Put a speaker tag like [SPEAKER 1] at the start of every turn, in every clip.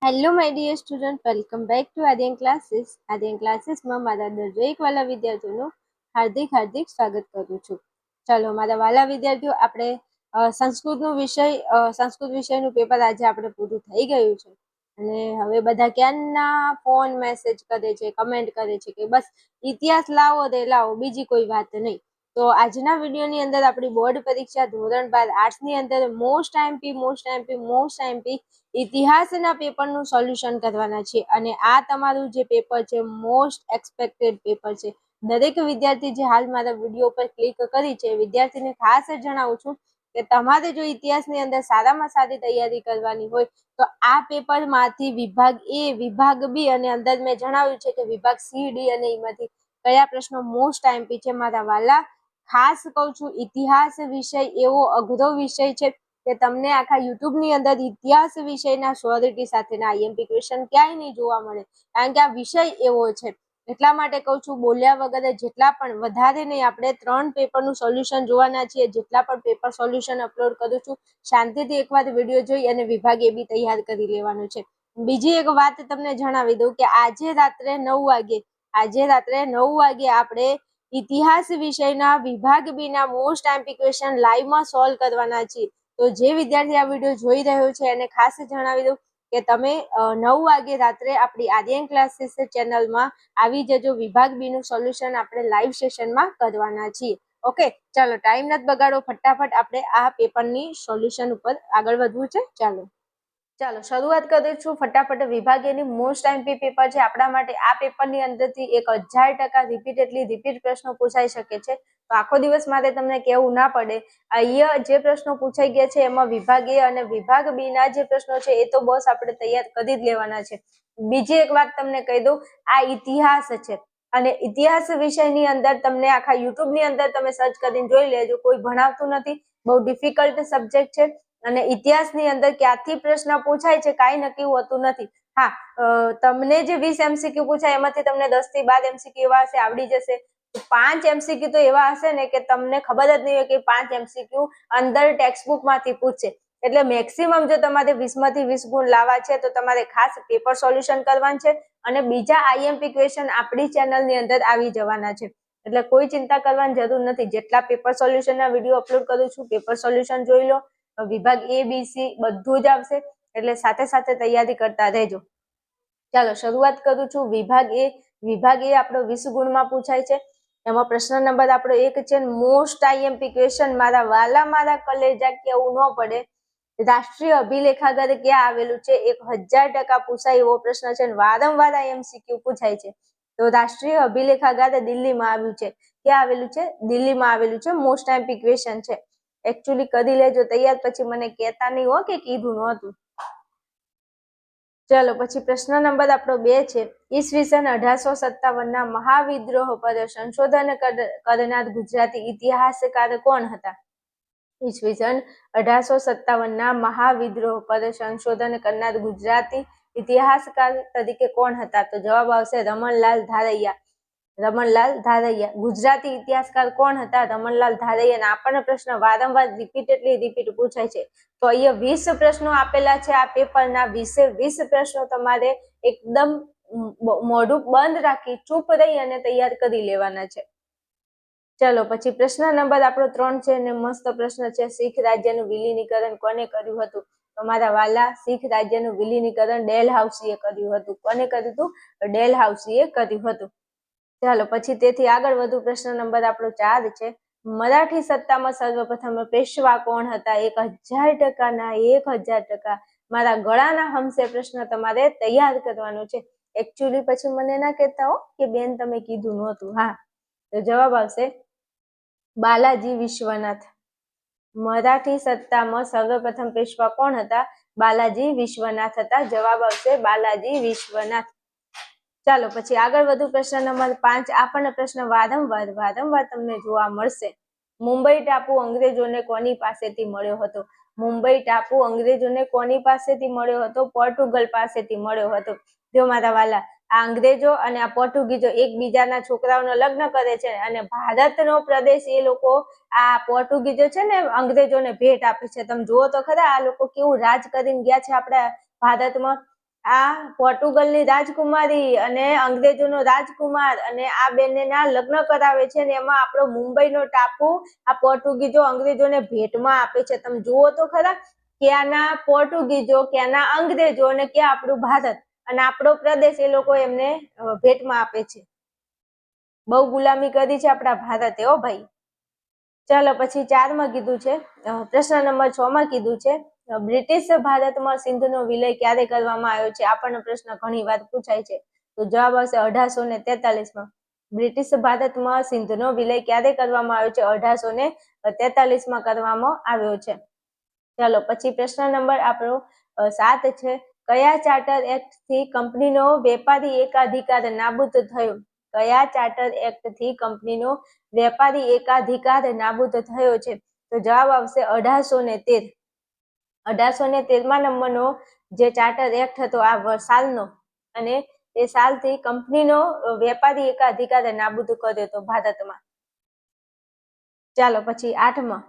[SPEAKER 1] Hello my dear student, welcome back to Aryan classes. Aryan ક્લાસીસમાં મારા દરેક વાલા વિદ્યાર્થીઓનું હાર્દિક સ્વાગત કરું છું. ચાલો મારા વાલા વિદ્યાર્થીઓ, આપણે સંસ્કૃત વિષયનું પેપર આજે આપણે પૂરું થઈ ગયું છે અને હવે બધા ક્યાંના ફોન મેસેજ કરે છે, કમેન્ટ કરે છે કે બસ ઇતિહાસ લાવો તે લાવો, બીજી કોઈ વાત નહીં. તો આજના વિડીયોની અંદર આપણી બોર્ડ પરીક્ષા ધોરણ 12 આર્ટ્સની અંદર મોસ્ટ આઈએમપી ઇતિહાસના પેપરનું સોલ્યુશન કરવાના છે અને આ તમારું જે પેપર છે મોસ્ટ એક્સપેક્ટેડ પેપર છે. દરેક વિદ્યાર્થી જે હાલ મારા વિડીયો પર ક્લિક કરી છે, વિદ્યાર્થીને ખાસ જણાવું છું કે તમારે જો ઇતિહાસની અંદર સારામાં સારી તૈયારી કરવાની હોય તો આ પેપરમાંથી વિભાગ એ, વિભાગ બી અને અંદર મેં જણાવ્યું છે કે વિભાગ સી, ડી અને એમાંથી કયા પ્રશ્નો મોસ્ટ આઈએમપી છે. મારા વાલા, ખાસ કહું છું, ઇતિહાસ વિષય એવો અઘરો વિષય છે કે તમને આખા યુટ્યુબની અંદર ઇતિહાસ વિષયના શ્યોરિટી સાથેના આઈએમપી ક્વેશ્ચન ક્યાંય નહીં જોવા મળે, કારણ કે આ વિષય એવો છે. એટલા માટે કહું છું, બોલ્યા વગર જેટલા પણ વધારે નહીં, આપણે 3 પેપરનું સોલ્યુશન જોવાના છીએ. જેટલા પણ પેપર સોલ્યુશન અપલોડ કરું છું, શાંતિથી એકવાર વિડીયો જોઈ અને વિભાગ એ બી તૈયાર કરી લેવાનું છે. બીજી એક વાત તમને જણાવી દઉં કે આજે રાત્રે 9 વાગે આપણે ઇતિહાસ વિષયના વિભાગ બી ના મોસ્ટ આઈએમપી ક્વેશ્ચન લાઈવમાં સોલ્વ કરવાના છીએ. તો જે વિદ્યાર્થી આ વિડીયો જોઈ રહ્યો છે એને ખાસ જણાવી દઉં કે તમે 9 વાગે રાત્રે આપણી આર્યન ક્લાસીસ ચેનલમાં આવી જજો. વિભાગ બી નું સોલ્યુશન આપણે લાઈવ સેશનમાં કરવાના છીએ. ઓકે, ચાલો ટાઈમ નથી બગાડો, ફટાફટ આપણે આ પેપરની સોલ્યુશન ઉપર આગળ વધવું છે. ચાલો શરૂઆત કરું છું ફટાફટ. વિભાગીયની મોસ્ટ આઈએમપી પેપર છે આપણા માટે. આ પેપરની અંદરથી 1000% રિપીટ પ્રશ્નો પૂછાઈ શકે છે. તો આખો દિવસ માટે તમને કેવું ના પડે. અહીંયા જે પ્રશ્નો પૂછાઈ ગયા છે એમાં વિભાગ એ અને વિભાગ બી ના જે પ્રશ્નો છે એ તો બસ આપણે તૈયાર કરી જ લેવાના છે. બીજી એક વાત તમને કહી દઉં, આ ઇતિહાસ છે અને ઇતિહાસ વિષયની અંદર તમને આખા યુટ્યુબની અંદર તમે સર્ચ કરીને જોઈ લેજો, કોઈ ભણાવતું નથી, બહુ ડિફિકલ્ટ સબ્જેક્ટ છે અને ઇતિહાસની અંદર ક્યાંથી પ્રશ્ન પૂછાય છે કાંઈ નક્કી હોતું નથી. હા, તમને જે 20 MCQ પૂછાય એમાંથી તમને 10 થી 12 MCQ એવા હશે, આવડી જશે. 5 MCQ તો એવા હશે ને કે તમને ખબર જ નહીં હોય કે 5 MCQ અંદર ટેક્સ્ટબુક માંથી પૂછશે. એટલે મેક્સિમમ જો તમારે 20 માંથી 20 ગુણ લાવવા છે તો તમારે ખાસ પેપર સોલ્યુશન કરવાનું છે અને બીજા આઈએમપી ક્વેશ્ચન આપણી ચેનલની અંદર આવી જવાના છે. એટલે કોઈ ચિંતા કરવાની જરૂર નથી. જેટલા પેપર સોલ્યુશનના વિડીયો અપલોડ કરું છું, પેપર સોલ્યુશન જોઈ લો. વિભાગ એ, બી, સી બધું જ આવશે, એટલે સાથે સાથે તૈયારી કરતા રહેજો. ચાલો શરૂઆત કરું છું. વિભાગ એ આપણો 20 ગુણમાં પૂછાય છે. એમાં પ્રશ્ન નંબર આપણો 1 છે મોસ્ટ આઈએમપી ક્વેશ્ચન. મારા વાલા, મારા કલેજા, કેવું ન પડે, રાષ્ટ્રીય અભિલેખાગાર ક્યાં આવેલું છે? 1000% પૂછાય એવો પ્રશ્ન છે. વારંવાર એમસીક્યુ પૂછાય છે. તો રાષ્ટ્રીય અભિલેખાગાર દિલ્હીમાં આવ્યું છે. ક્યાં આવેલું છે? દિલ્હીમાં આવેલું છે. મોસ્ટ આઈએમપી ક્વેશ્ચન છે. એકચ્યુઅલી કરી લેજો તૈયાર, પછી મને કહેતા નહીં હો કે કીધું નહોતું. ચલો પછી પ્રશ્ન નંબર આપણો 2 છે. ઈસવીસન 1857 મહાવિદ્રોહ પર સંશોધન કરનાર ગુજરાતી ઇતિહાસકાર કોણ હતા? ઈસવીસન 1857 મહાવિદ્રોહ પર સંશોધન કરનાર ગુજરાતી ઇતિહાસકાર તરીકે કોણ હતા? તો જવાબ આવશે રમણલાલ ધારૈયા. ગુજરાતી ઇતિહાસકાર કોણ હતા? રમણલાલ ધારૈયા. આપણને પ્રશ્ન વારંવાર રિપીટ પૂછાય છે. તો અહીંયા 20 પ્રશ્નો આપેલા છે આ પેપરના. 20 પ્રશ્નો તમારે એકદમ મોઢું બંધ રાખી ચૂપ રહી અને તૈયાર કરી લેવાના છે. ચલો પછી પ્રશ્ન નંબર આપણો 3 છે અને મસ્ત પ્રશ્ન છે. શીખ રાજ્યનું વિલીનીકરણ કોને કર્યું હતું? તમારા વાલા, શીખ રાજ્યનું વિલીનીકરણ ડેલહાઉસીએ કર્યું હતું. કોને કર્યું હતું? ડેલહાઉસીએ કર્યું હતું. ચાલો પછી તેથી આગળ વધુ. પ્રશ્ન નંબર આપણો 4 છે. મરાઠી સત્તામાં સર્વપ્રથમ પેશવા કોણ હતા? 1000%. મારા ગળાના હમસે પ્રશ્ન તમારે તૈયાર કરવાનો છે. એકચ્યુઅલી પછી મને ના કહેતા હો કે બેન તમે કીધું નહોતું. હા, તો જવાબ આવશે બાલાજી વિશ્વનાથ. મરાઠી સત્તામાં સર્વપ્રથમ પેશવા કોણ હતા? બાલાજી વિશ્વનાથ હતા. જવાબ આવશે બાલાજી વિશ્વનાથ. ચાલો પછી આગળ વધુ. પ્રશ્ન નંબર 5. આપણને પ્રશ્ન વારંવાર તમને જોવા મળશે. મુંબઈ ટાપુ અંગ્રેજોને કોની પાસેથી મળ્યો હતો? મુંબઈ ટાપુ અંગ્રેજોને કોની પાસેથી મળ્યો હતો? પોર્ટુગલ પાસેથી મળ્યો હતો. જો મારા વાલા, આ અંગ્રેજો અને આ પોર્ટુગીઝો એકબીજાના છોકરાઓને લગ્ન કરે છે અને ભારતનો પ્રદેશ એ લોકો આ પોર્ટુગીઝો છે ને અંગ્રેજોને ભેટ આપે છે. તમે જુઓ તો ખરા આ લોકો કેવું રાજ કરીને ગયા છે આપણા ભારતમાં. આ પોર્ટુગલની રાજકુમારી અને અંગ્રેજોનો રાજકુમાર અને આ બંનેના લગ્ન કરાવે છે ને એમાં આપણો મુંબઈનો ટાપુ આ પોર્ટુગીઝો અંગ્રેજોને ભેટમાં આપે છે. તમે જુઓ તો ખરા, ક્યાંના પોર્ટુગીઝો, ક્યાંના અંગ્રેજો અને ક્યાં આપણું ભારત અને આપણો પ્રદેશ એ લોકો એમને ભેટમાં આપે છે. બહુ ગુલામી કરી છે આપણા ભારતે હો ભાઈ. ચાલો પછી 4 માં કીધું છે, પ્રશ્ન નંબર 6 માં કીધું છે બ્રિટિશ ભારતમાં સિંધનો વિલય ક્યારે કરવામાં આવ્યો છે. આપણને પ્રશ્ન ઘણી વાર પૂછાય છે, તો જવાબ આવશે 1843 માં. બ્રિટિશ ભારતમાં સિંધનો વિલય ક્યારે કરવામાં આવ્યો છે? 1843માં કરવામાં આવ્યો છે. ચાલો પછી પ્રશ્ન નંબર આપણો 7 છે, કયા ચાર્ટર એક્ટ થી કંપનીનો વેપારી એકાધિકાર નાબૂદ થયો? કયા ચાર્ટર એક્ટ થી કંપનીનો વેપારી એકાધિકાર નાબૂદ થયો છે? તો જવાબ આવશે 1813. 1813માં નંબરનો જે ચાર્ટર એક્ટ હતો આ સાલનો, અને એ સાલથી કંપનીનો વેપારી એકાધિકાર નાબૂદ કર્યો હતો ભારતમાં. ચાલો પછી 8માં,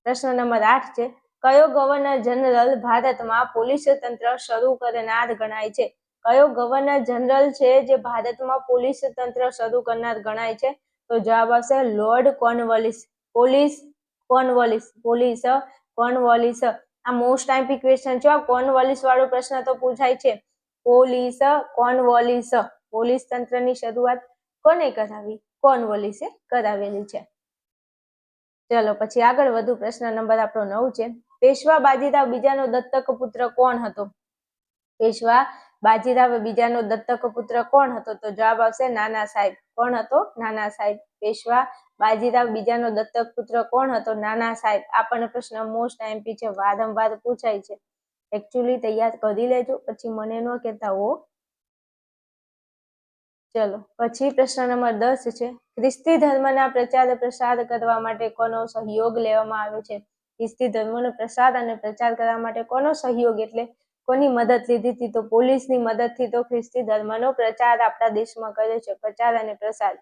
[SPEAKER 1] પ્રશ્ન નંબર 8 છે, કયો ગવર્નર જનરલ ભારતમાં પોલીસ તંત્ર શરૂ કરનાર ગણાય છે? કયો ગવર્નર જનરલ છે જે ભારતમાં પોલીસ તંત્ર શરૂ કરનાર ગણાય છે? તો જવાબ આવશે લોર્ડ કોર્નવાલિસ. પોલીસ. આ મોસ્ટ આઈમ્પી ક્વેશ્ચન છે. કોર્નવાલિસ વાળો પ્રશ્ન તો પૂછાય છે. પોલીસ તંત્રની શરૂઆત કોને કરાવી? કોર્નવાલિસે કરાવેલી છે. ચલો પછી આગળ વધુ. પ્રશ્ન નંબર આપણો 9 છે, પેશવા બાજીરાવ બીજાનો દત્તક પુત્ર કોણ હતો? પેશવા બાજીરાવ બીજાનો દત્તક પુત્ર કોણ હતો? તો જવાબ આવશે નાના સાહેબ. કોણ હતો? નાના સાહેબ. પેશવા બાજીરાવ બીજાનો દત્તક પુત્ર કોણ હતો? નાના સાહેબ. આપણને પ્રશ્ન મોસ્ટ આઈમ્પી છે, વારંવાર પૂછાય છે. એકચ્યુઅલી તૈયાર કરી લેજો, પછી મને ન કહેતા હો. ચલો પછી પ્રશ્ન નંબર 10 છે, ખ્રિસ્તી ધર્મના પ્રચાર પ્રસાર કરવા માટે કોનો સહયોગ લેવામાં આવ્યો છે? ખ્રિસ્તી ધર્મનો પ્રસાર અને પ્રચાર કરવા માટે કોનો સહયોગ એટલે કોની મદદ લીધી હતી? તો પોલીસની મદદથી તો ખ્રિસ્તી ધર્મનો પ્રચાર આપણા દેશમાં કર્યો છે. પ્રચાર અને પ્રસાર.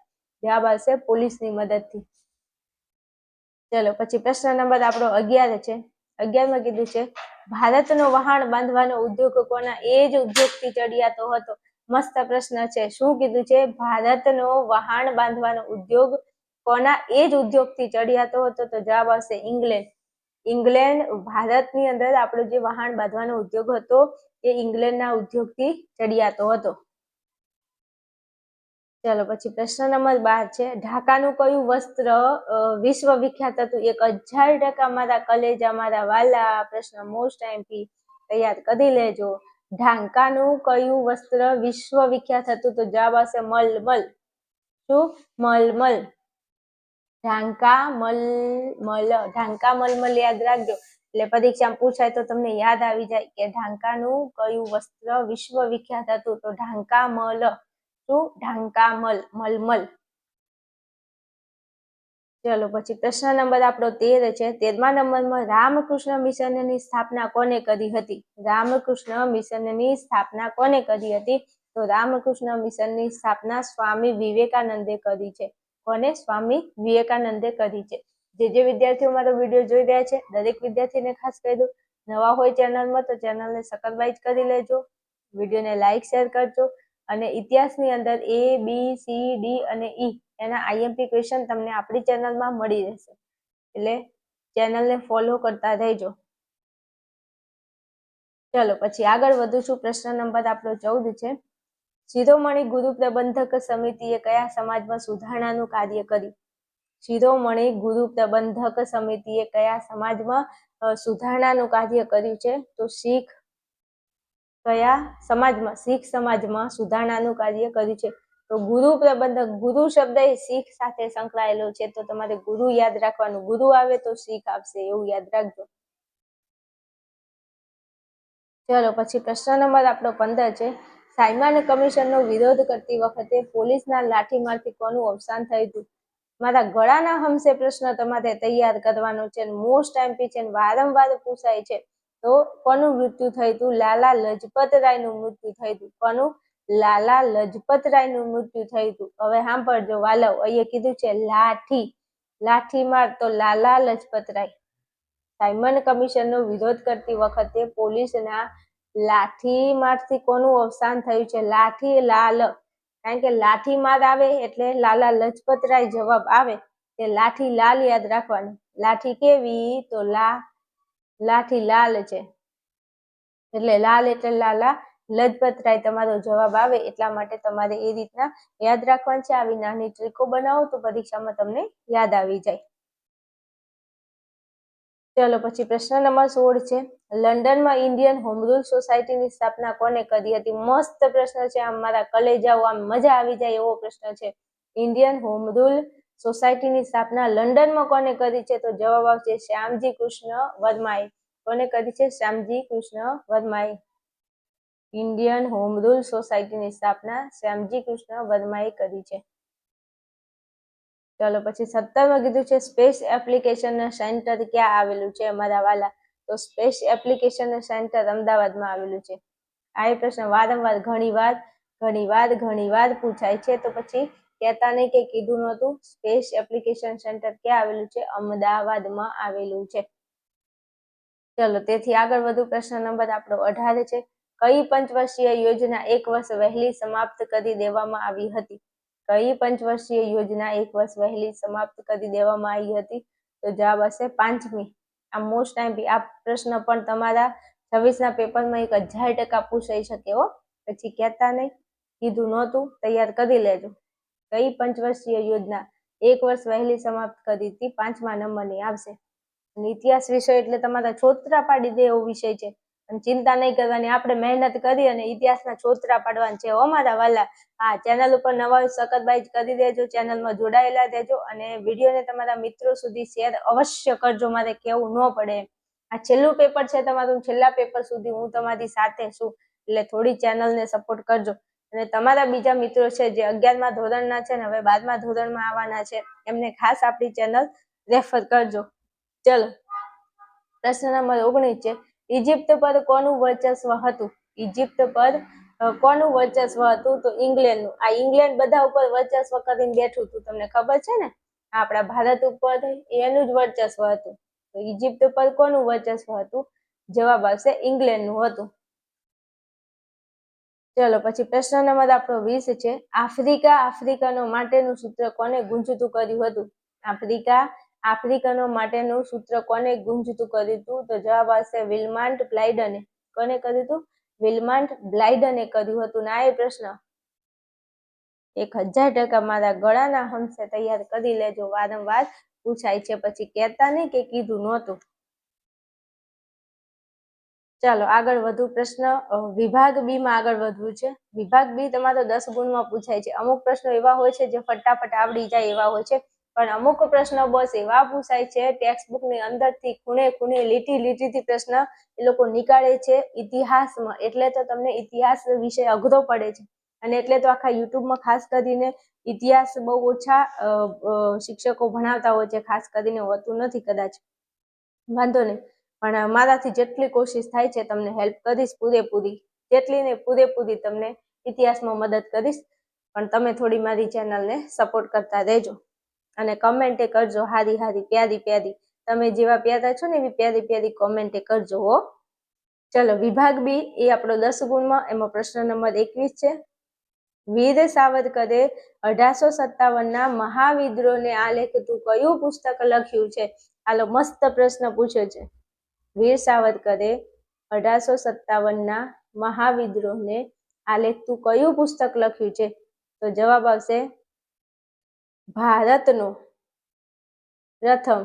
[SPEAKER 1] જવાબ આવશે પોલીસની મદદથી. ચલો પછી પ્રશ્ન નંબર આપણો 11 છે. 11માં કીધું છે, ભારતનો વહાણ બાંધવાનો ઉદ્યોગ કોના એ જ ઉદ્યોગથી ચડિયાતો હતો? મસ્ત પ્રશ્ન છે. શું કીધું છે? ભારતનો વહાણ બાંધવાનો ઉદ્યોગ કોના એ જ ઉદ્યોગથી ચડિયાતો હતો? તો જવાબ આવશે ઇંગ્લેન્ડ. ભારતની અંદર આપણો જે વહાણ બાંધવાનો ઉદ્યોગ હતો એ ઇંગ્લેન્ડના ઉદ્યોગથી ચડિયાતો હતો. ચલો પછી પ્રશ્ન નંબર 12 છે, ઢાકાનું કયું વસ્ત્ર વિશ્વ વિખ્યાત હતું? 1000% મારા કલેજા મારા વાલા. પ્રશ્ન મોસ્ટ આઈમ્પી, તૈયાર કરી લેજો. ઢાકાનું કયું વસ્ત્ર વિશ્વ વિખ્યાત હતું? તો જવાબ આવશે મલમલ. શું? મલમલ. ઢાકા મલમલ યાદ રાખજો, એટલે પરીક્ષામાં પૂછાય તો તમને યાદ આવી જાય કે ઢાકાનું કયું વસ્ત્ર વિશ્વ વિખ્યાત હતું? તો ઢાકા મલ. શું? ઢાકા મલમલ. ચલો પછી પ્રશ્ન નંબર આપણો 13 છે. 13મા નંબરમાં રામકૃષ્ણ મિશનની સ્થાપના કોને કરી હતી? રામકૃષ્ણ મિશનની સ્થાપના કોને કરી હતી? તો રામકૃષ્ણ મિશનની સ્થાપના સ્વામી વિવેકાનંદે કરી છે. કોને? સ્વામી વિવેકાનંદે કરી છે. જે વિદ્યાર્થીઓ મારો વિડીયો જોઈ રહ્યા છે, દરેક વિદ્યાર્થીને ખાસ કહી દઉં, નવા હોય ચેનલમાં તો ચેનલને સબસ્ક્રાઇબ કરી લેજો, વિડીયોને લાઈક શેર કરજો, અને ઇતિહાસની અંદર A, B, C, D અને E એના આઈએમપી ક્વેશ્ચન તમને આપણી ચેનલમાં મળી રહેશે, એટલે ચેનલને ફોલો કરતા રહેજો. ચલો પછી આગળ વધુ છું. પ્રશ્ન નંબર આપણો 14 છે, શિરોમણી ગુરુ પ્રબંધક સમિતિએ કયા સમાજમાં સુધારણાનું કાર્ય કર્યું? શિરોમણી ગુરુ પ્રબંધક સમિતિએ કયા સમાજમાં સુધારણાનું કાર્ય કર્યું છે? તો શીખ. કયા સમાજમાં? શીખ સમાજમાં સુધારણાનું કાર્ય કર્યું છે. તો ગુરુ પ્રબંધક, ગુરુ શબ્દ એ શીખ સાથે સંકળાયેલો છે, તો તમારે ગુરુ યાદ રાખવાનું. ગુરુ આવે તો શીખ આવશે, એવું યાદ રાખજો. ચલો પછી પ્રશ્ન નંબર આપણો 15 છે, સાયમન કમિશનનો વિરોધ કરતી વખતે પોલીસના લાઠીમારથી કોનું અવસાન થયું હતું? મારા ગળાના હમસે પ્રશ્ન તમારે તૈયાર કરવાનો છે, મોસ્ટ આઈમ્પી છે, વારંવાર પૂછાય છે. તો કોનું મૃત્યુ થયું હતું? લાલા લજપત રાયનું મૃત્યુ થયું હતું. કોનું? લાલા લજપત રાયનું મૃત્યુ થયું હતું. હવે સાંભળજો વાલવ, અહીંયા કીધું છે લાઠીમાર, તો લાલા લજપત રાય. સાયમન કમિશનનો વિરોધ કરતી વખતે પોલીસના લાઠી મારથી કોનું અવસાન થયું છે? લાઠી લાલ, કારણ કે લાઠી માર આવે એટલે લાલા લજપતરાય જવાબ આવે, તે લાઠી લાલ યાદ રાખવાનું. લાઠી કેવી? તો લાઠી લાલ છે, એટલે લાલ એટલે લાલા લજપતરાય તમારો જવાબ આવે. એટલા માટે તમારે એ રીતના યાદ રાખવાનું છે. આવી નાની ટ્રીકો બનાવો તો પરીક્ષામાં તમને યાદ આવી જાય. ચલો પછી પ્રશ્ન નંબર 16 છે, લંડનમાં ઇન્ડિયન હોમ રૂલ સોસાયટીની સ્થાપના કોને કરી હતી? મસ્ત પ્રશ્ન છે, આમ મારા કલેજાઓ આમ મજા આવી જાય એવો પ્રશ્ન છે. ઇન્ડિયન હોમ રૂલ સોસાયટીની સ્થાપના લંડનમાં કોને કરી છે? તો જવાબ આવશે શ્યામજી કૃષ્ણ વર્માએ. કોને કરી છે? શ્યામજી કૃષ્ણ વર્માએ. ઇન્ડિયન હોમ રૂલ સોસાયટીની સ્થાપના શ્યામજી કૃષ્ણ વર્માએ કરી છે. ચલો પછી 17માં કીધું છે સ્પેસ એપ્લિકેશન સેન્ટર ક્યાં આવેલું છે અમારા વાલા? તો સ્પેસ એપ્લિકેશન સેન્ટર અમદાવાદમાં આવેલું છે. આ પ્રશ્ન વારંવાર ઘણીવાર પૂછાય છે, તો પછી કહેતા નહીં કે કીધું નહોતું. સ્પેસ એપ્લિકેશન સેન્ટર ક્યાં આવેલું છે? અમદાવાદમાં આવેલું છે. ચલો તેથી આગળ વધુ. પ્રશ્ન નંબર આપણો 18 છે, કઈ પંચવર્ષીય યોજના 1 વર્ષ વહેલી સમાપ્ત કરી દેવામાં આવી હતી? કઈ પંચવર્ષીય યોજના 1 વર્ષ વહેલી સમાપ્ત કરી દેવામાં આવી હતી? તો જવાબ હશે 5મી. આ મોસ્ટ ટાઈમ આ પ્રશ્ન પણ તમારા 26ના પેપરમાં 1000% પૂછાઈ શકે હો. પછી કહેતા નહીં કીધું નહોતું, તૈયાર કરી લેજો. કઈ પંચવર્ષીય યોજના 1 વર્ષ વહેલી સમાપ્ત કરી હતી? 5મા નંબરની આવશે. અને ઇતિહાસ વિષય એટલે તમારા છોતરા પાડી દે એવો વિષય છે. અને ચિંતા નહીં કરવાની, આપણે મહેનત કરી અને ઇતિહાસના છોતરા પાડવાના છે હો મારા વાલા. હા, ચેનલ ઉપર નવા સબસ્ક્રાઇબ કરી દેજો, ચેનલમાં જોડાયેલા રહેજો અને વિડીયોને તમારા મિત્રો સુધી શેર અવશ્ય કરજો. મારે કહેવું ન પડે. આ છેલ્લું પેપર છે તમારું, છેલ્લા પેપર સુધી હું તમારી સાથે છું, એટલે થોડી ચેનલને સપોર્ટ કરજો. અને તમારા બીજા મિત્રો છે જે 11મા ધોરણના છે ને હવે 12મા ધોરણમાં આવવાના છે, એમને ખાસ આપણી ચેનલ રેફર કરજો. ચલો પ્રશ્ન નંબર 19 છે, ઇજિપ્ત પર કોનું વર્ચસ્વ હતું? ઇજિપ્ત પર કોનું વર્ચસ્વ હતું? તો ઇંગ્લેન્ડનું. આ ઇંગ્લેન્ડ બધા ઉપર વર્ચસ્વ કરીને બેઠું હતું, તમને ખબર છે ને. આપણા ભારત ઉપર એનું જ વર્ચસ્વ હતું. તો ઇજિપ્ત પર કોનું વર્ચસ્વ હતું? જવાબ આવશે ઇંગ્લેન્ડનું હતું. ચલો પછી પ્રશ્ન નંબર આપણો 20 છે, આફ્રિકાનો માટેનું સૂત્ર કોને ગુંજતું કર્યું હતું? આફ્રિકાનો માટેનું સૂત્ર કોને ગુંજતું કર્યું હતું? તો જવાબ આવશે વિલ્માન્ટ બ્લાઇડને. કોને કર્યું હતું? વિલ્માન્ટ બ્લાઇડને કર્યું હતું. ના એ પ્રશ્ન 1000% મારા ગળાના હંસે તૈયાર કરી લેજો, વારંવાર પૂછાય છે. પછી કહેતા નહીં કે કીધું નહોતું. ચાલો આગળ વધુ. પ્રશ્ન વિભાગ બી માં આગળ વધવું છે. વિભાગ બી તમારો 10 ગુણમાં પૂછાય છે. અમુક પ્રશ્નો એવા હોય છે જે ફટાફટ આવડી જાય એવા હોય છે, પણ અમુક પ્રશ્નો બસ એવા પૂછાય છે ટેક્સ્ટબુક ની અંદરથી ખૂણે લીટીથી પ્રશ્ન એ લોકો નીકાળે છે ઇતિહાસમાં. એટલે તો તમને ઇતિહાસ વિષય અઘરો પડે છે, અને એટલે તો આખા યુટ્યુબમાં ખાસ કરીને ઇતિહાસ બહુ ઓછા શિક્ષકો ભણાવતા હોય છે, ખાસ કરીને હોતું નથી કદાચ. વાંધો નહીં, પણ મારાથી જેટલી કોશિશ થાય છે તમને હેલ્પ કરીશ પૂરેપૂરી, જેટલી ને પૂરેપૂરી તમને ઇતિહાસમાં મદદ કરીશ. પણ તમે થોડી મારી ચેનલને સપોર્ટ કરતા રહેજો અને કમેન્ટે કરજો હારી પ્યારી. તમે જેવા પ્યારા છો ને એવી પ્યારી કોમેન્ટે કરજો હો. ચલો વિભાગ બી એ આપણો 10 ગુણમાં. એમાં પ્રશ્ન નંબર 21 છે, વીર સાવરકરે 1857ના મહાવિદ્રોહને આલેખતું કયું પુસ્તક લખ્યું છે? હાલો, મસ્ત પ્રશ્ન પૂછ્યો છે. વીર સાવરકરે 1857ના મહાવિદ્રોહને આલેખતું કયું પુસ્તક લખ્યું છે? તો જવાબ આવશે ભારતનો પ્રથમ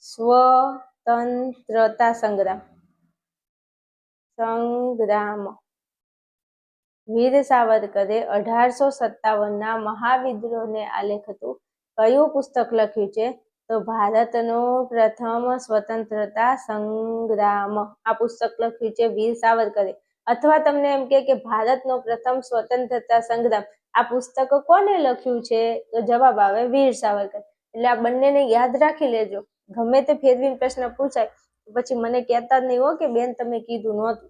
[SPEAKER 1] સ્વતંત્રતા સંગ્રામ. વીર સાવરકરે 1857ના મહાવિદ્રોહને આલેખતું કયું પુસ્તક લખ્યું છે? તો ભારતનો પ્રથમ સ્વતંત્રતા સંગ્રામ. આ પુસ્તક લખ્યું છે વીર સાવરકરે. અથવા તમને એમ કે ભારતનો પ્રથમ સ્વતંત્રતા સંગ્રામ, આ પુસ્તક કોને લખ્યું છે? તો જવાબ આવે વીર સાવરકર. એટલે આ બંનેને યાદ રાખી લેજો. ગમે તે ફેરવીને પ્રશ્ન પૂછાય પછી મને કહેતા જ નહીં હો કે બેન તમે કીધું નહોતું.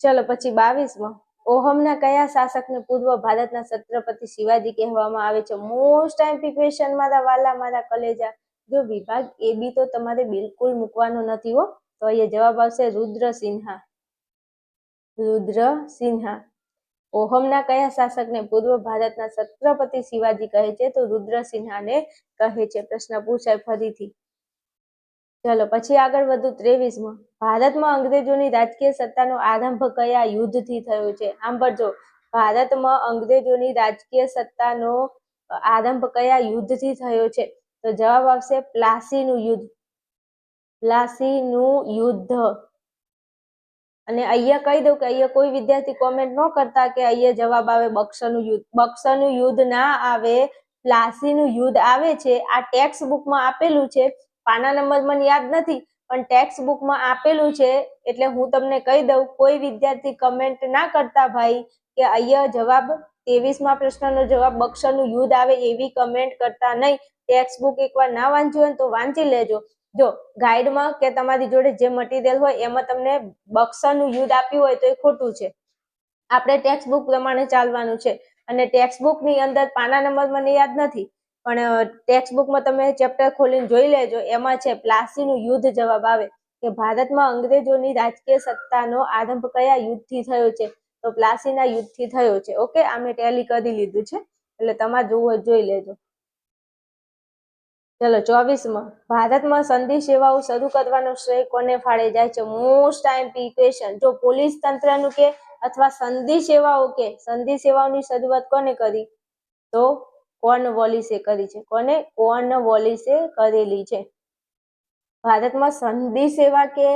[SPEAKER 1] ચલો પછી 22માં, ઓહમના કયા શાસકને પૂર્વ ભારતના છત્રપતિ શિવાજી કહેવામાં આવે છે? મોસ્ટ ટાઈમ ક્વેશ્ચન મારા વાલા, મારા કલેજા. જો વિભાગ એ બી તો તમારે બિલકુલ મૂકવાનો નથી હો. તો અહીંયા જવાબ આવશે રુદ્રસિંહા. રુદ્રસિંહા. ઓહમના કયા શાસકને પૂર્વ ભારતના છત્રપતિ શિવાજી કહે છે? તો રુદ્રસિંહાને કહે છે. પ્રશ્ન પૂછાય ફરીથી. ચલો પછી આગળ વધુ 23માં. ભારતમાં અંગ્રેજોની રાજકીય સત્તાનો આરંભ કયા યુદ્ધથી થયો છે? સાંભળજો, ભારતમાં અંગ્રેજોની રાજકીય સત્તાનો આરંભ કયા યુદ્ધથી થયો છે? તો જવાબ આવશે પ્લાસીનું યુદ્ધ. પ્લાસીનું યુદ્ધ. અને અહીંયા કહી દઉં કે અહીંયા કોઈ વિદ્યાર્થી કોમેન્ટ ન કરતા કે અહીંયા જવાબ આવે બક્સરનું યુદ્ધ. બક્સરનું યુદ્ધ ના આવે, પ્લાસીનું યુદ્ધ આવે છે. આ ટેક્સ્ટ બુકમાં આપેલું છે. પાના નંબર મને યાદ નથી, પણ ટેક્સ્ટ બુકમાં આપેલું છે. એટલે હું તમને કહી દઉં, કોઈ વિદ્યાર્થી કમેન્ટ ના કરતા ભાઈ કે અહીંયા જવાબ 23માં પ્રશ્નનો જવાબ બક્સરનું યુદ્ધ આવે એવી કમેન્ટ કરતા નહીં. ટેક્સ્ટ બુક એકવાર ના વાંચ્યું હોય તો વાંચી લેજો. જો ગાઈડમાં કે તમારી જોડે જે મટીરિયલ હોય એમાં તમને બક્સરનું યુદ્ધ આપ્યું હોય તો એ ખોટું છે. આપણે ટેક્સ્ટ બુક પ્રમાણે ચાલવાનું છે. અને ટેક્સ્ટ બુકની અંદર પાના નંબર મને યાદ નથી, પણ ટેક્સ્ટ બુકમાં તમે ચેપ્ટર ખોલીને જોઈ લેજો. એમાં છે પ્લાસીનું યુદ્ધ જવાબ આવે કે ભારતમાં અંગ્રેજોની રાજકીય સત્તાનો આરંભ કયા યુદ્ધથી થયો છે? તો પ્લાસીના યુદ્ધથી થયો છે. ઓકે, આ મેં ટેલી કરી લીધું છે, એટલે તમારે જોવું હોય જોઈ લેજો. ચલો 24માં. ભારતમાં સંધિ સેવાઓ શરૂ કરવાનો શ્રેય કોને ફાળે જાય છે? Most IMP question. જો પોલીસ તંત્રનું કે અથવા સંધિ સેવાઓ કે સંધિ સેવાઓની શરૂઆત કોને કરી? તો કોર્નવોલિસે કરી છે. કોને? કોર્નવોલિસે કરેલી છે. ભારતમાં સંધિ સેવા કે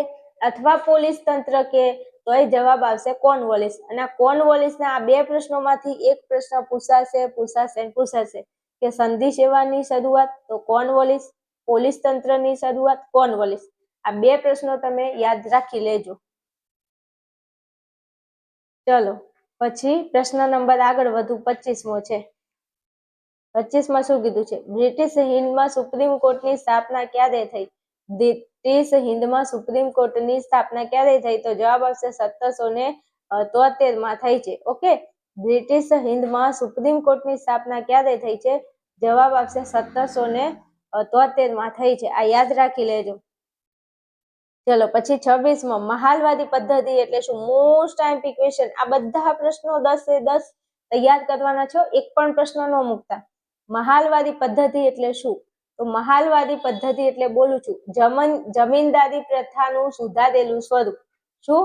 [SPEAKER 1] અથવા પોલીસ તંત્ર કે તો એ જવાબ આવશે કોર્નવોલિસ. અને કોર્નવોલિસના આ બે પ્રશ્નોમાંથી એક પ્રશ્ન પૂછાશે કે સંધિ સેવાની શરૂઆત તો કોર્નવોલિસ, પોલીસ તંત્રની શરૂઆત કોર્નવોલિસ. આ બે પ્રશ્નો તમે યાદ રાખી લેજો. ચલો પછી પ્રશ્ન નંબર આગળ વધુ 25મો છે. 25માં શું કીધું છે? બ્રિટિશ હિન્દમાં સુપ્રીમ કોર્ટની સ્થાપના ક્યારે થઈ? બ્રિટિશ હિન્દમાં સુપ્રીમ કોર્ટની સ્થાપના ક્યારે થઈ? તો જવાબ આવશે 1773માં થઈ છે. ઓકે, બ્રિટિશ હિન્દમાં સુપ્રીમ કોર્ટની સ્થાપના ક્યારે થઈ છે? જવાબ આવશે 1773માં થઈ છે. આ યાદ રાખી લેજો. ચલો પછી 26માં. મહાલવાદી પદ્ધતિ એટલે શું? Most IMP question. આ બધા પ્રશ્નો 10 એ 10 તૈયાર કરવાના છો, એક પણ પ્રશ્ન ન મૂકતા. મહાલવાદી પદ્ધતિ એટલે શું? તો મહાલવાદી પદ્ધતિ એટલે બોલું છું જમીનદારી પ્રથાનું સુધારેલું સ્વરૂપ. શું?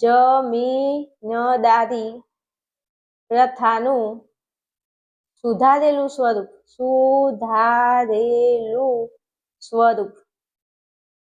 [SPEAKER 1] જમીનદારી પ્રથાનું સુધારેલું સ્વરૂપ. સુધારેલું સ્વરૂપ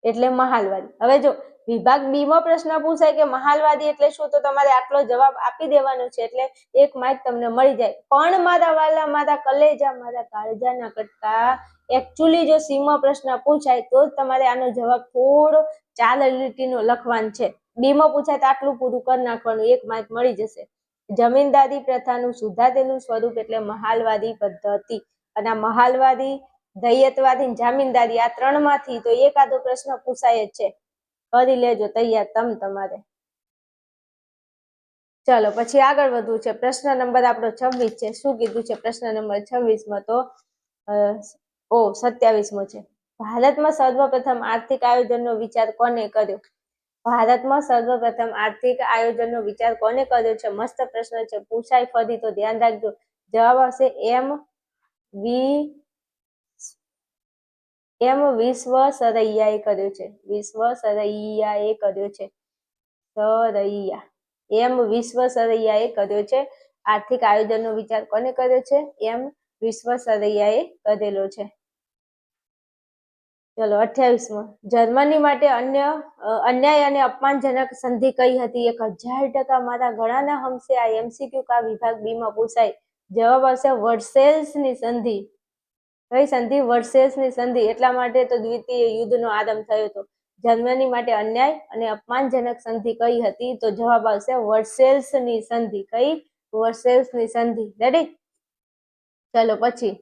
[SPEAKER 1] એટલે મહાલવાદી. હવે જો વિભાગ બી માં પ્રશ્ન પૂછાય કે મહાલવાદી એટલે શું, તો તમારે આટલો જવાબ આપી દેવાનો છે, એટલે એક માર્ક તમને મળી જાય. પણ મારા વાલા, મારા કલેજા, મારા કાળજાના કટકા, એકચ્યુઅલી જો સી માં પ્રશ્ન પૂછાય તો જ તમારે આનો જવાબ થોડો 4 લીટીનો લખવાનો છે. બી માં પૂછાય તો આટલું પૂરું કરી નાખવાનું, એક માર્ક મળી જશે. જમીનદારી પ્રથાનું સુધારેલું સ્વરૂપ એટલે મહાલવાદી પદ્ધતિ. અને આ મહાલવાદી, દૈયતવાદી, જામીનદારી આ ત્રણમાંથી તો એકાદો પ્રશ્ન પૂછાય જ છે. કરી લેજો તૈયાર તમારે. ચલો પછી આગળ વધવું છે. પ્રશ્ન નંબર આપણો 26 છે. શું કીધું છે પ્રશ્ન નંબર 26માં? તો 27મો છે. ભારતમાં સર્વપ્રથમ આર્થિક આયોજનનો વિચાર કોને કર્યો? ભારતમાં સર્વપ્રથમ આર્થિક આયોજનનો વિચાર કોને કર્યો છે? મસ્ત પ્રશ્ન છે, પૂછાય ફરી તો ધ્યાન રાખજો. જવાબ આવશે વિશ્વેશ્વરૈયાએ કર્યો છે. વિશ્વેશ્વરૈયાએ કર્યો છે. વિશ્વેશ્વરૈયાએ કર્યો છે. આર્થિક આયોજનનો વિચાર કોને કર્યો છે? વિશ્વેશ્વરૈયાએ કરેલો છે. ચલો 28માં. જર્મની માટે અન્યાય અને અપમાનજનક સંધિ કઈ હતી? 1000% મારા ગળાના હમસે આ એમસીક્યુ કા વિભાગ બી માં પૂછાય. જવાબ આવશે વર્સેલ્સની સંધિ. કઈ સંધિ? વર્સેલ્સની સંધિ. એટલા માટે તો દ્વિતીય યુદ્ધનો આરંભ થયો હતો. જર્મની માટે અન્યાય અને અપમાનજનક સંધિ કઈ હતી? તો જવાબ આવશે વર્સેલ્સની સંધિ. કઈ? વર્સેલ્સની સંધિ. રેડી? ચલો પછી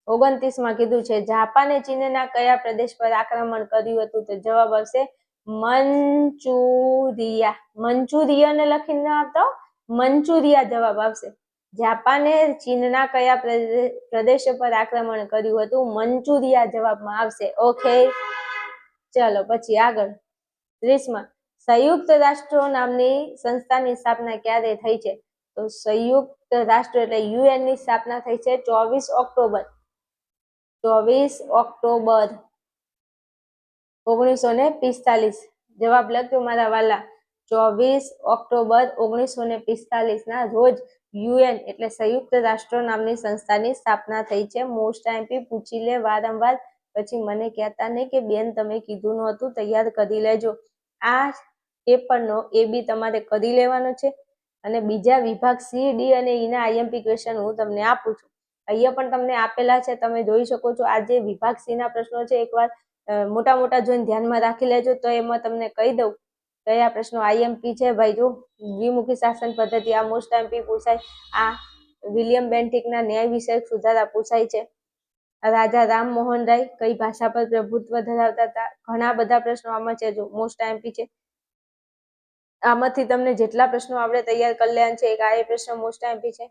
[SPEAKER 1] 29માં કીધું છે જાપાને ચીનના કયા પ્રદેશ પર આક્રમણ કર્યું હતું? તો જવાબ આવશે મંચુરિયા. મંચુરિયન લખીને ના આવતો, મંચુરિયા જવાબ આવશે. જાપાને ચીનના કયા પ્રદેશ પર આક્રમણ કર્યું હતું? મંચુરિયા જવાબમાં આવશે. ઓકે, ચલો પછી આગળ 30માં સંયુક્ત રાષ્ટ્રો નામની સંસ્થાની સ્થાપના ક્યારે થઈ છે? તો સંયુક્ત રાષ્ટ્ર એટલે યુએન ની સ્થાપના થઈ છે 24 ઓક્ટોબર 1945. જવાબ લખજો મારા વાલા. 24 ઓક્ટોબર 1945 ના રોજ યુએન એટલે સંયુક્ત રાષ્ટ્રો નામની સંસ્થાની સ્થાપના થઈ છે. મોસ્ટ આઈએમપી પૂછી લે વારંવાર, પછી મને કહેતા નહીં કે બેન તમે કીધું નહોતું, તૈયાર કરી લેજો. આ પેપરનો એ બી તમારે કરી લેવાનો છે. અને બીજા વિભાગ સી, ડી અને ઈના આઈએમપી ક્વેશ્ચન હું તમને આપું છું. અહીંયા પણ તમને આપેલા છે, તમે જોઈ શકો છો. આ જે વિભાગ સી ના પ્રશ્નો છે એકવાર મોટા મોટા જોઈને ધ્યાનમાં રાખી લેજો, તો એમાં તમને કહી દઉં કયા પ્રશ્નો આઈએમપી છે. ભાઈ જો, દ્વિમુખી શાસન પદ્ધતિ આ મોસ્ટ આઈએમપી પૂછાય. આ વિલિયમ બેન્ટિકના ન્યાય વિષયક સુધારા પૂછાય છે. રાજા રામમોહન રાય કઈ ભાષા પર પ્રભુત્વ ધરાવતા હતા? ઘણા બધા પ્રશ્નો આમાં છે, જો મોસ્ટ આઈએમપી છે. આમાંથી તમને જેટલા પ્રશ્નો આપણે તૈયાર કરી લેવાનું છે, એક આ પ્રશ્ન મોસ્ટ આઈએમપી છે.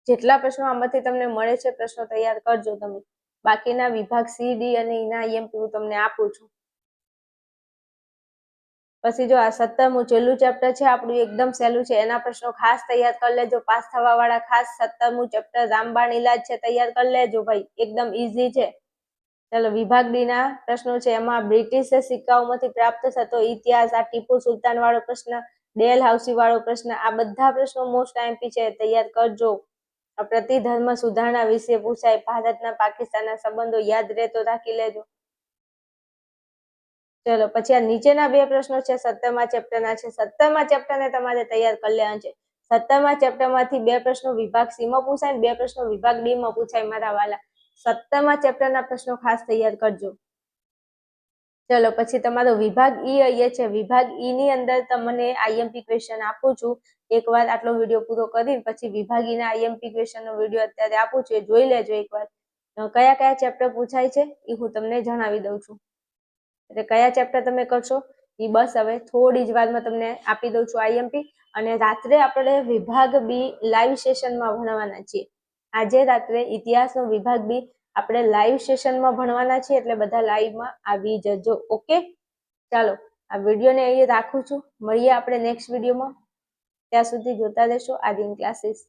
[SPEAKER 1] જેટલા પ્રશ્નો આમાંથી તમને મળે છે પ્રશ્નો તૈયાર કરજો તમે. બાકીના વિભાગ સી, ડી અને ઈના આઈએમપી હું તમને આપું છું. પછી જો આ 17મું છેલ્લું ચેપ્ટર છે આપણું, એકદમ સહેલું છે. એના પ્રશ્નો ખાસ તૈયાર કરી લેજો. પાસ થવા વાળા ખાસ 17મું ચેપ્ટર રામબાણ ઇલાજ છે, તૈયાર કરી લેજો ભાઈ, એકદમ ઈઝી છે. ચલો, વિભાગ ડી ના પ્રશ્નો છે. એમાં બ્રિટિશ સિક્કાઓમાંથી પ્રાપ્ત થતો ઇતિહાસ, આ ટીપુ સુલતાન વાળો પ્રશ્ન, ડેલ હાઉસી વાળો પ્રશ્ન, આ બધા પ્રશ્નો મોસ્ટ આઈએમપી છે, તૈયાર કરજો. પ્રતિધર્મ સુધારણા વિશે પૂછાય. ભારતના પાકિસ્તાનના સંબંધો યાદ રહે તો રાખી લેજો. ચલો, પછી આ નીચેના બે પ્રશ્નો છે 17મા ચેપ્ટરના છે. 17મા ચેપ્ટરને તમારે તૈયાર કરી લેવાનું છે. 17મા ચેપ્ટરમાંથી બે પ્રશ્નો વિભાગ સી માં પૂછાય, બે પ્રશ્નો વિભાગ ડી માં પૂછાય મારા વાલા. 17મા ચેપ્ટરના પ્રશ્નો ખાસ તૈયાર કરજો. ચલો, પછી તમારો વિભાગ ઈ અહીંયા છે. વિભાગ ઈ ની અંદર તમને આઈએમપી ક્વેશ્ચન આપું છું. એકવાર આટલો વિડીયો પૂરો કરીને પછી વિભાગ ઈ ના આઈએમપી ક્વેશ્ચન નો વિડીયો અત્યારે આપું છું, એ જોઈ લેજો એકવાર. કયા કયા ચેપ્ટર પૂછાય છે એ હું તમને જણાવી દઉં છું. એટલે કયા ચેપ્ટર તમે કરશો એ બસ હવે થોડી જ વારમાં તમને આપી દઉં છું આઈએમપી. અને રાત્રે આપણે વિભાગ બી લાઈવ સેશનમાં ભણવાના છીએ. આજે રાત્રે ઇતિહાસનો વિભાગ બી આપણે લાઈવ સેશનમાં ભણવાના છીએ, એટલે બધા લાઈવમાં આવી જજો. ઓકે, ચાલો આ વિડીયોને અહીં રાખું છું. મળીએ આપણે નેક્સ્ટ વિડીયોમાં. ત્યાં સુધી જોતા રહેશો આદિન ક્લાસીસ.